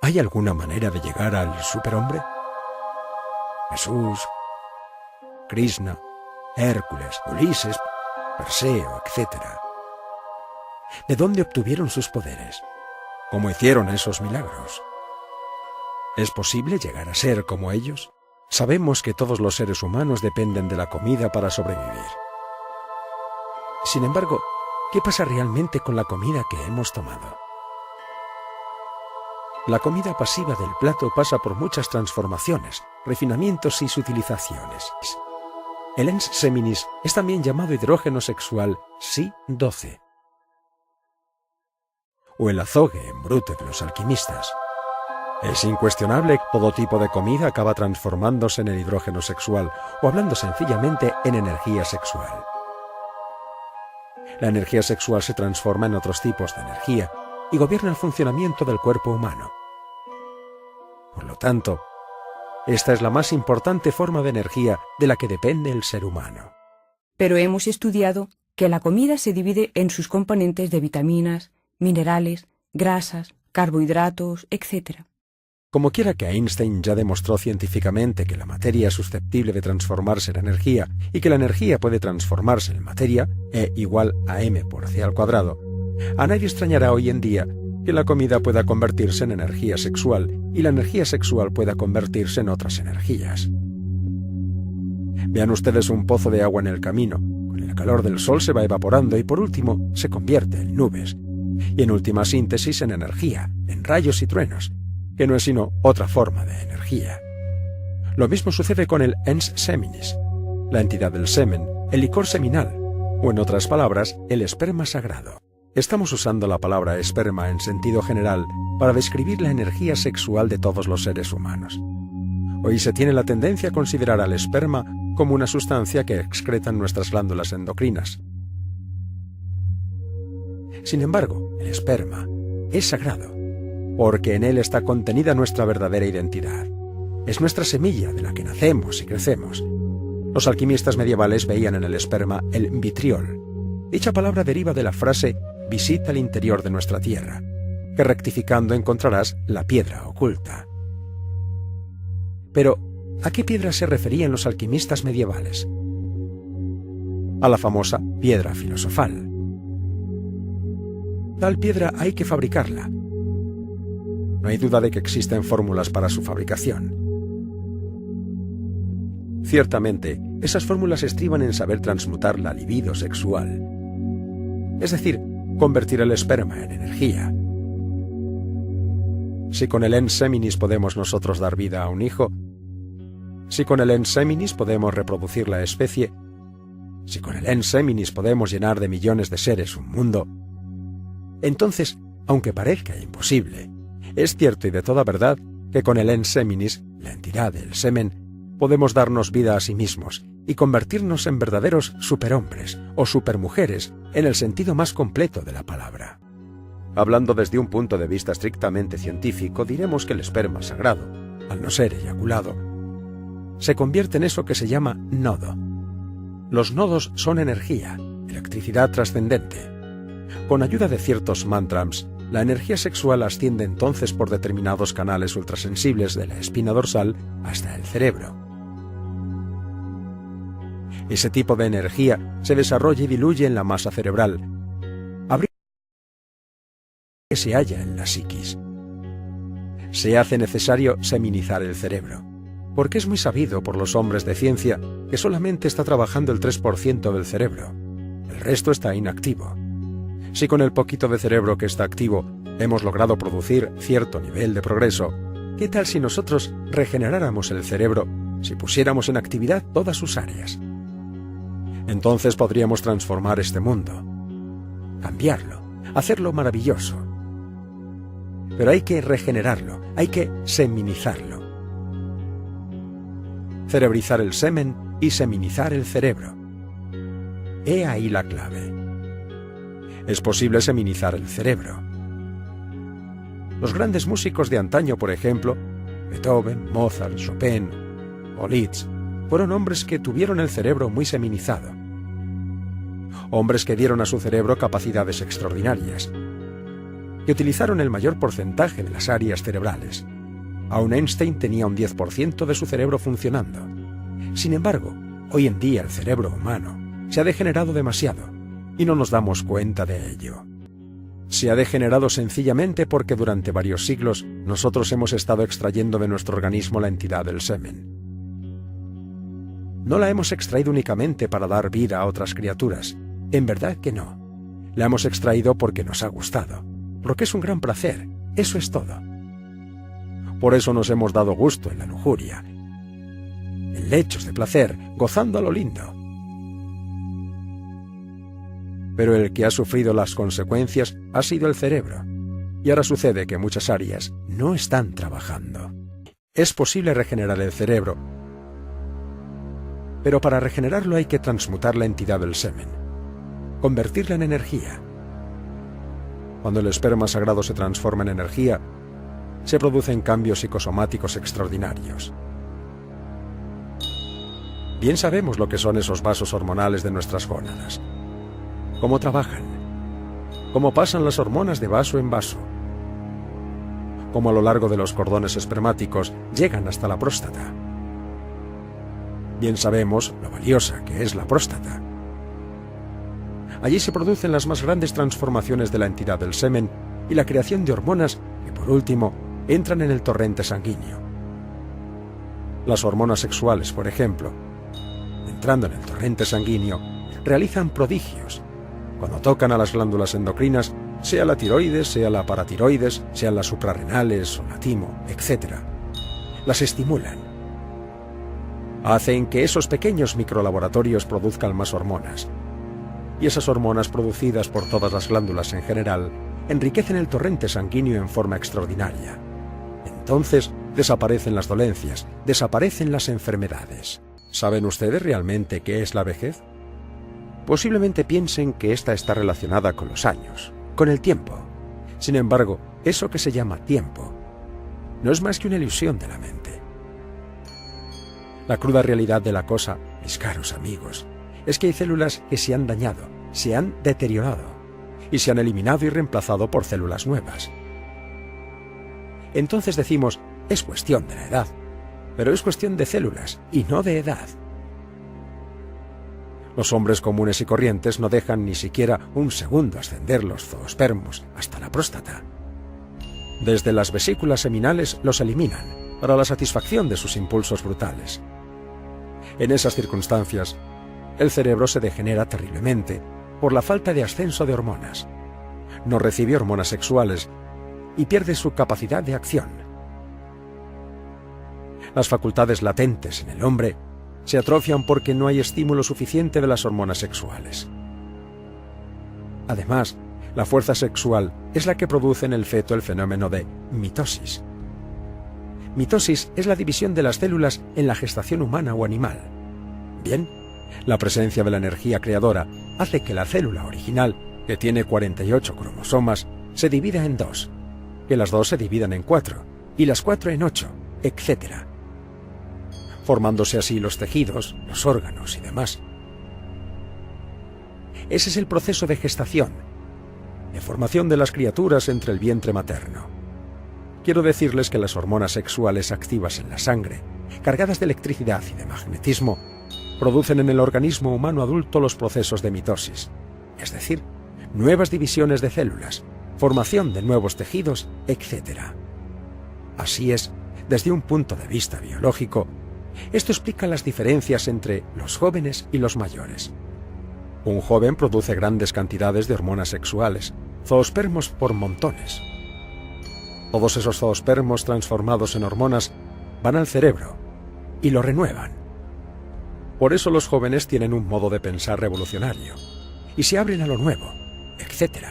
¿Hay alguna manera de llegar al superhombre? Jesús, Krishna, Hércules, Ulises, Perseo, etc. ¿De dónde obtuvieron sus poderes? ¿Cómo hicieron esos milagros? ¿Es posible llegar a ser como ellos? Sabemos que todos los seres humanos dependen de la comida para sobrevivir. Sin embargo, ¿qué pasa realmente con la comida que hemos tomado? La comida pasiva del plato pasa por muchas transformaciones, refinamientos y sutilizaciones. El ens seminis es también llamado hidrógeno sexual Si-12, o el azogue en brute de los alquimistas. Es incuestionable que todo tipo de comida acaba transformándose en el hidrógeno sexual, o hablando sencillamente en energía sexual. La energía sexual se transforma en otros tipos de energía y gobierna el funcionamiento del cuerpo humano. Por lo tanto, esta es la más importante forma de energía de la que depende el ser humano. Pero hemos estudiado que la comida se divide en sus componentes de vitaminas, minerales, grasas, carbohidratos, etc. Como quiera que Einstein ya demostró científicamente que la materia es susceptible de transformarse en energía y que la energía puede transformarse en materia, E igual a m por c al cuadrado, a nadie extrañará hoy en día que la comida pueda convertirse en energía sexual y la energía sexual pueda convertirse en otras energías. Vean ustedes un pozo de agua en el camino. Con el calor del sol se va evaporando y por último se convierte en nubes. Y en última síntesis en energía, en rayos y truenos, que no es sino otra forma de energía. Lo mismo sucede con el ens seminis, la entidad del semen, el licor seminal, o en otras palabras, el esperma sagrado. Estamos usando la palabra esperma en sentido general para describir la energía sexual de todos los seres humanos. Hoy se tiene la tendencia a considerar al esperma como una sustancia que excretan nuestras glándulas endocrinas. Sin embargo, el esperma es sagrado, porque en él está contenida nuestra verdadera identidad. Es nuestra semilla de la que nacemos y crecemos. Los alquimistas medievales veían en el esperma el vitriol. Dicha palabra deriva de la frase «visita el interior de nuestra tierra», que rectificando encontrarás la piedra oculta. Pero, ¿a qué piedra se referían los alquimistas medievales? A la famosa piedra filosofal. Tal piedra hay que fabricarla. No hay duda de que existen fórmulas para su fabricación. Ciertamente, esas fórmulas estriban en saber transmutar la libido sexual, es decir, convertir el esperma en energía. Si con el ens seminis podemos nosotros dar vida a un hijo, si con el ens seminis podemos reproducir la especie, si con el ens seminis podemos llenar de millones de seres un mundo, entonces, aunque parezca imposible, es cierto y de toda verdad que con el ens seminis, la entidad del semen, podemos darnos vida a sí mismos y convertirnos en verdaderos superhombres o supermujeres en el sentido más completo de la palabra. Hablando desde un punto de vista estrictamente científico, diremos que el esperma sagrado, al no ser eyaculado, se convierte en eso que se llama nodo. Los nodos son energía, electricidad trascendente. Con ayuda de ciertos mantras, la energía sexual asciende entonces por determinados canales ultrasensibles de la espina dorsal hasta el cerebro. Ese tipo de energía se desarrolla y diluye en la masa cerebral, que se halla en la psiquis. Se hace necesario seminizar el cerebro, porque es muy sabido por los hombres de ciencia que solamente está trabajando el 3% del cerebro. El resto está inactivo. Si con el poquito de cerebro que está activo hemos logrado producir cierto nivel de progreso, ¿qué tal si nosotros regeneráramos el cerebro, si pusiéramos en actividad todas sus áreas? Entonces podríamos transformar este mundo, cambiarlo, hacerlo maravilloso. Pero hay que regenerarlo, hay que seminizarlo. Cerebrizar el semen y seminizar el cerebro. He ahí la clave. Es posible seminizar el cerebro. Los grandes músicos de antaño, por ejemplo, Beethoven, Mozart, Chopin o Liszt, fueron hombres que tuvieron el cerebro muy seminizado. Hombres que dieron a su cerebro capacidades extraordinarias. que utilizaron el mayor porcentaje de las áreas cerebrales. Aún Einstein tenía un 10% de su cerebro funcionando. Sin embargo, hoy en día el cerebro humano se ha degenerado demasiado y no nos damos cuenta de ello. Se ha degenerado sencillamente porque durante varios siglos nosotros hemos estado extrayendo de nuestro organismo la entidad del semen. No la hemos extraído únicamente para dar vida a otras criaturas. En verdad que no. La hemos extraído porque nos ha gustado, porque es un gran placer. Eso es todo. Por eso nos hemos dado gusto en la lujuria, en lechos de placer, gozando a lo lindo. Pero el que ha sufrido las consecuencias ha sido el cerebro. Y ahora sucede que muchas áreas no están trabajando. Es posible regenerar el cerebro, pero para regenerarlo hay que transmutar la entidad del semen, convertirla en energía. Cuando el esperma sagrado se transforma en energía, se producen cambios psicosomáticos extraordinarios. Bien sabemos lo que son esos vasos hormonales de nuestras gónadas, cómo trabajan, cómo pasan las hormonas de vaso en vaso, cómo a lo largo de los cordones espermáticos llegan hasta la próstata. Bien sabemos lo valiosa que es la próstata. Allí se producen las más grandes transformaciones de la entidad del semen y la creación de hormonas que, por último, entran en el torrente sanguíneo. Las hormonas sexuales, por ejemplo, entrando en el torrente sanguíneo, realizan prodigios. Cuando tocan a las glándulas endocrinas, sea la tiroides, sea la paratiroides, sean las suprarrenales o la timo, etc., las estimulan. Hacen que esos pequeños microlaboratorios produzcan más hormonas. Y esas hormonas producidas por todas las glándulas en general enriquecen el torrente sanguíneo en forma extraordinaria. Entonces desaparecen las dolencias, desaparecen las enfermedades. ¿Saben ustedes realmente qué es la vejez? Posiblemente piensen que esta está relacionada con los años, con el tiempo. Sin embargo, eso que se llama tiempo no es más que una ilusión de la mente. La cruda realidad de la cosa, mis caros amigos, es que hay células que se han dañado, se han deteriorado y se han eliminado y reemplazado por células nuevas. Entonces decimos, es cuestión de la edad, pero es cuestión de células y no de edad. Los hombres comunes y corrientes no dejan ni siquiera un segundo ascender los zoospermos hasta la próstata. Desde las vesículas seminales los eliminan para la satisfacción de sus impulsos brutales. En esas circunstancias, el cerebro se degenera terriblemente por la falta de ascenso de hormonas. No recibe hormonas sexuales y pierde su capacidad de acción. Las facultades latentes en el hombre se atrofian porque no hay estímulo suficiente de las hormonas sexuales. Además, la fuerza sexual es la que produce en el feto el fenómeno de mitosis. Mitosis es la división de las células en la gestación humana o animal. Bien, la presencia de la energía creadora hace que la célula original, que tiene 48 cromosomas, se divida en 2, que las 2 se dividan en 4 y las 4 en 8, etc., formándose así los tejidos, los órganos y demás. Ese es el proceso de gestación, de formación de las criaturas entre el vientre materno. Quiero decirles que las hormonas sexuales activas en la sangre, cargadas de electricidad y de magnetismo, producen en el organismo humano adulto los procesos de mitosis, es decir, nuevas divisiones de células, formación de nuevos tejidos, etc. Así es, desde un punto de vista biológico, esto explica las diferencias entre los jóvenes y los mayores. Un joven produce grandes cantidades de hormonas sexuales, zoospermos por montones. Todos esos zoospermos transformados en hormonas van al cerebro y lo renuevan. Por eso los jóvenes tienen un modo de pensar revolucionario y se abren a lo nuevo, etc.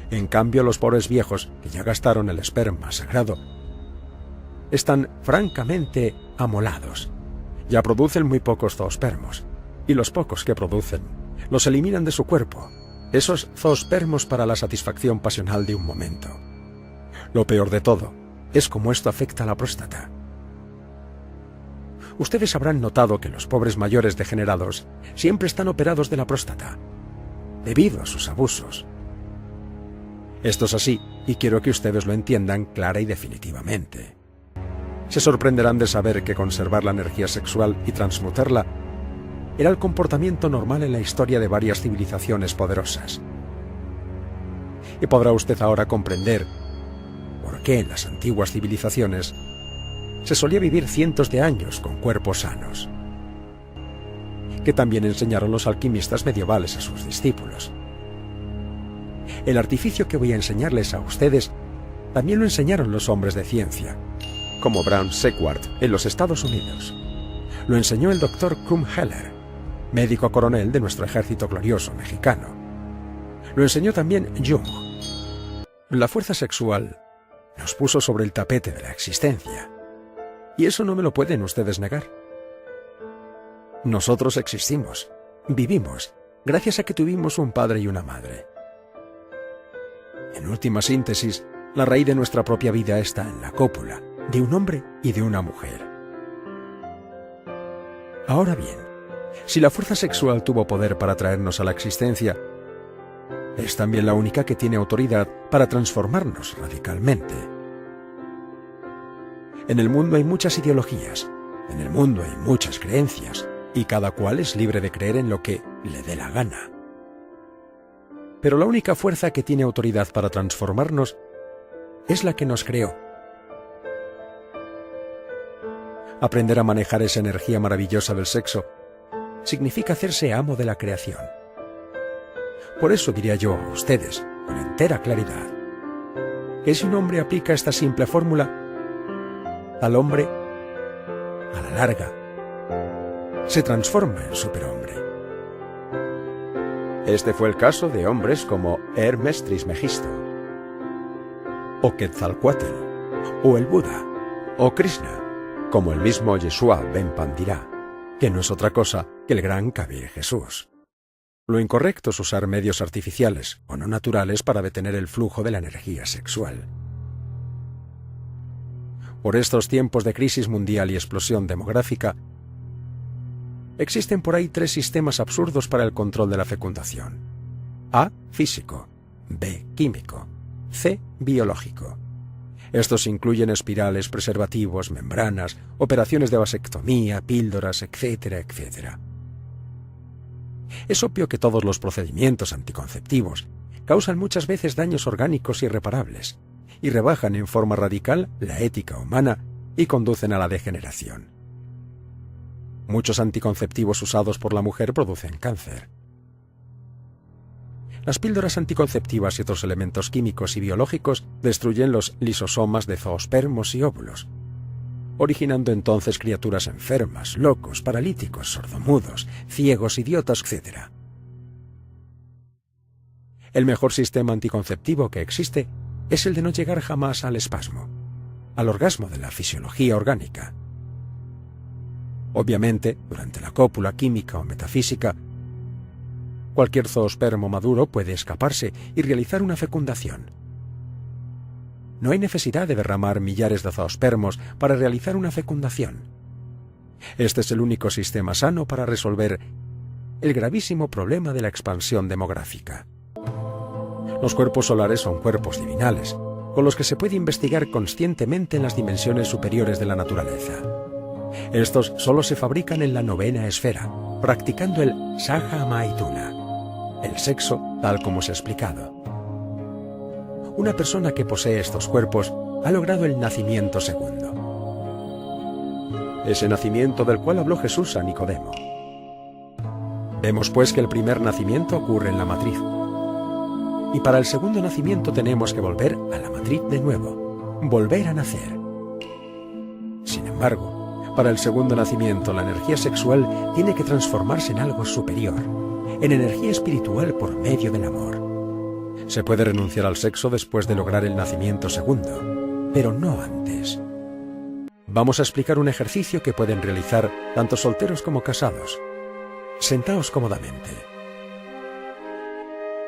En cambio, los pobres viejos, que ya gastaron el esperma sagrado, están francamente amolados. Ya producen muy pocos zoospermos, y los pocos que producen los eliminan de su cuerpo, esos zoospermos para la satisfacción pasional de un momento. Lo peor de todo es cómo esto afecta a la próstata. Ustedes habrán notado que los pobres mayores degenerados siempre están operados de la próstata, debido a sus abusos. Esto es así, y quiero que ustedes lo entiendan clara y definitivamente. Se sorprenderán de saber que conservar la energía sexual y transmutarla era el comportamiento normal en la historia de varias civilizaciones poderosas. Y podrá usted ahora comprender por qué en las antiguas civilizaciones se solía vivir cientos de años con cuerpos sanos, que también enseñaron los alquimistas medievales a sus discípulos. El artificio que voy a enseñarles a ustedes también lo enseñaron los hombres de ciencia, como Brown Sequard en los Estados Unidos. Lo enseñó el Dr. Krumm Heller, médico coronel de nuestro ejército glorioso mexicano. Lo enseñó también Jung. La fuerza sexual nos puso sobre el tapete de la existencia, y eso no me lo pueden ustedes negar. Nosotros existimos, vivimos, gracias a que tuvimos un padre y una madre. En última síntesis, la raíz de nuestra propia vida está en la cópula de un hombre y de una mujer. Ahora bien, si la fuerza sexual tuvo poder para traernos a la existencia, es también la única que tiene autoridad para transformarnos radicalmente. En el mundo hay muchas ideologías, en el mundo hay muchas creencias, y cada cual es libre de creer en lo que le dé la gana. Pero la única fuerza que tiene autoridad para transformarnos es la que nos creó. Aprender a manejar esa energía maravillosa del sexo significa hacerse amo de la creación. Por eso diría yo a ustedes, con entera claridad, que si un hombre aplica esta simple fórmula, al hombre, a la larga, se transforma en superhombre. Este fue el caso de hombres como Hermes Trismegisto, o Quetzalcóatl, o el Buda, o Krishna, como el mismo Yeshua ben Pandira, que no es otra cosa que el gran Kabir Jesús. Lo incorrecto es usar medios artificiales o no naturales para detener el flujo de la energía sexual. Por estos tiempos de crisis mundial y explosión demográfica, existen por ahí 3 sistemas absurdos para el control de la fecundación. A, físico, B, químico, C, biológico. Estos incluyen espirales, preservativos, membranas, operaciones de vasectomía, píldoras, etcétera, etcétera. Es obvio que todos los procedimientos anticonceptivos causan muchas veces daños orgánicos irreparables y rebajan en forma radical la ética humana y conducen a la degeneración. Muchos anticonceptivos usados por la mujer producen cáncer. Las píldoras anticonceptivas y otros elementos químicos y biológicos destruyen los lisosomas de zoospermos y óvulos, originando entonces criaturas enfermas, locos, paralíticos, sordomudos, ciegos, idiotas, etc. El mejor sistema anticonceptivo que existe es el de no llegar jamás al espasmo, al orgasmo de la fisiología orgánica. Obviamente, durante la cópula química o metafísica, cualquier zoospermo maduro puede escaparse y realizar una fecundación. No hay necesidad de derramar millares de zoospermos para realizar una fecundación. Este es el único sistema sano para resolver el gravísimo problema de la expansión demográfica. Los cuerpos solares son cuerpos divinales, con los que se puede investigar conscientemente en las dimensiones superiores de la naturaleza. Estos solo se fabrican en la 9ª esfera, practicando el Saha Maituna, el sexo tal como se ha explicado. Una persona que posee estos cuerpos ha logrado el nacimiento segundo. Ese nacimiento del cual habló Jesús a Nicodemo. Vemos pues que el primer nacimiento ocurre en la matriz. Y para el segundo nacimiento tenemos que volver a la matriz de nuevo, volver a nacer. Sin embargo, para el segundo nacimiento la energía sexual tiene que transformarse en algo superior, en energía espiritual por medio del amor. Se puede renunciar al sexo después de lograr el nacimiento segundo, pero no antes. Vamos a explicar un ejercicio que pueden realizar tanto solteros como casados. Sentaos cómodamente.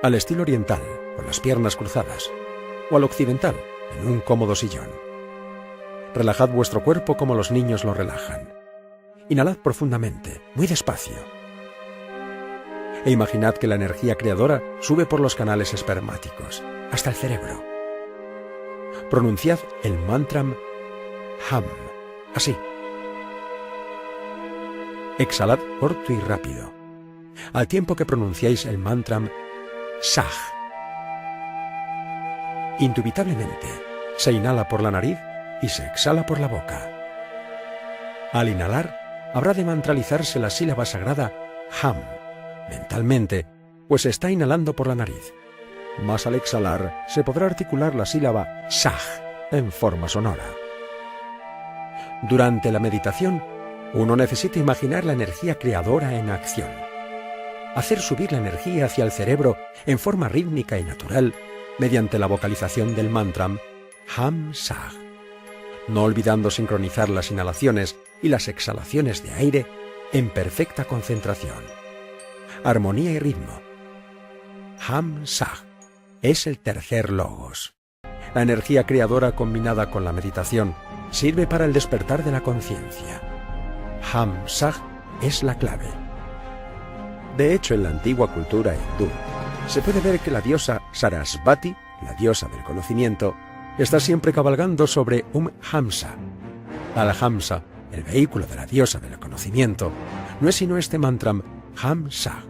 Al estilo oriental, con las piernas cruzadas, o al occidental, en un cómodo sillón. Relajad vuestro cuerpo como los niños lo relajan. Inhalad profundamente, muy despacio. E imaginad que la energía creadora sube por los canales espermáticos, hasta el cerebro. Pronunciad el mantram Ham, así. Exhalad corto y rápido, al tiempo que pronunciáis el mantram Sah. Indubitablemente, se inhala por la nariz y se exhala por la boca. Al inhalar, habrá de mantralizarse la sílaba sagrada Ham, mentalmente, pues se está inhalando por la nariz. Mas al exhalar, se podrá articular la sílaba Sah en forma sonora. Durante la meditación, uno necesita imaginar la energía creadora en acción. Hacer subir la energía hacia el cerebro en forma rítmica y natural mediante la vocalización del mantram Ham Sah, no olvidando sincronizar las inhalaciones y las exhalaciones de aire en perfecta concentración. Armonía y ritmo. Ham Sah es el tercer logos. La energía creadora combinada con la meditación sirve para el despertar de la conciencia. Ham Sah es la clave. De hecho, en la antigua cultura hindú, se puede ver que la diosa Sarasvati, la diosa del conocimiento, está siempre cabalgando sobre un Hamsa. Al Hamsa, el vehículo de la diosa del conocimiento, no es sino este mantram Ham Sah.